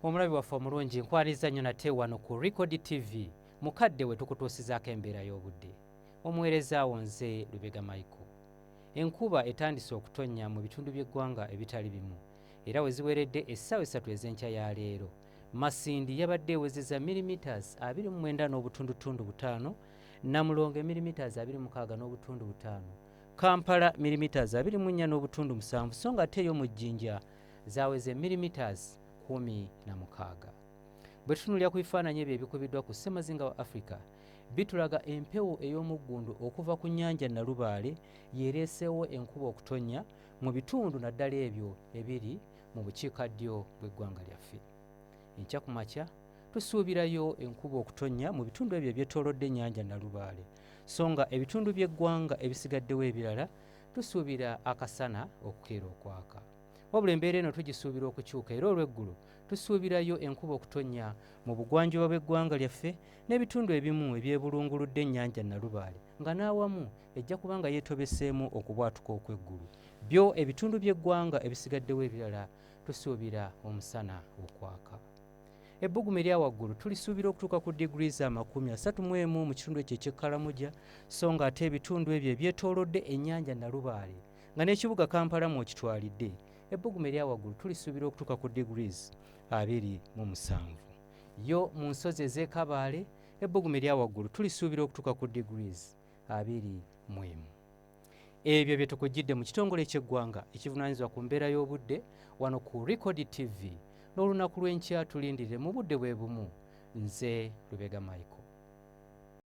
Omulabi waffe omulungi nkwaliza nnyo nate wano ku Record TV mukadde we tukutuusizaako embeera y'obudde. Omuweereza wo nze Lubega Michael. Enkuba etandise okutonnya mu bitundu by'eggwanga ebitali bimu era we ziweredde essaawa 3 ez'enkya ya leero. Masindi yabadde ewezezza millimeters 29.5, Namulonge millimeters 26.5, Kampala millimeters 24.7 so nga ate ey'omu Jjinja zaaweze millimeters 16. Bwe tutunulira ku bifaananyi ebyo ebikubiddwa ku ssemazinga wa Africa bitulaga empewo ey'omuggundu okuva ku nnyanja Nalubaale yeereeseewo enkuba okutonnya mu bitundu naddala ebyo ebiri mu bukiikaddyo bw'eggwanga lyaffe. Enkya ku makya tusuubirayo enkuba okutonnya mu bitundu ebyo ebyetoolodde ennyanja Nalubaale so nga ebitundu by'eggwanga ebisigaddewo ebirala tusuubira akasana okukeera okwaka. Wabula embeera eno tugisuubira okukyuka era olw'eggulu tusuubirayo enkuba okutonnya mu bugwanjuba bw'eggwanga lyaffe n'ebitundu ebimu ebyebulunguludde ennyanja Nalubaale nga n'awamu ejja kuba nga yeetobeseemu okubwatuka okw'eggulu. Byo ebitundu by'eggwanga ebisigaddewo ebirala tusuubira omusana okwaka. Ebbugumu erya waggulu tulisuubira okutuuka ku degrees 31 mu kitundu ekyo eky'Ekalamoja so nga ate ebitundu ebyo ebyetoolodde ennyanja Nalubaale nga n'ekibuga Kampala mw'okitwalidde ebbugumu erya waggulu tulisuubira okutuuka ku degrees 27. Yo mu nsozi ez'e ebbugumu erya waggulu tulisuubira okutuuka ku degrees 21. Ebyo bye tukujjidde mu kitongole ky'eggwanga ekivunaanyizibwa ku mbeera y'obudde wano ku Record TV n'olunaku lw'enkya tulindirire mu budde bwe bumu. Nze Lubega Michael.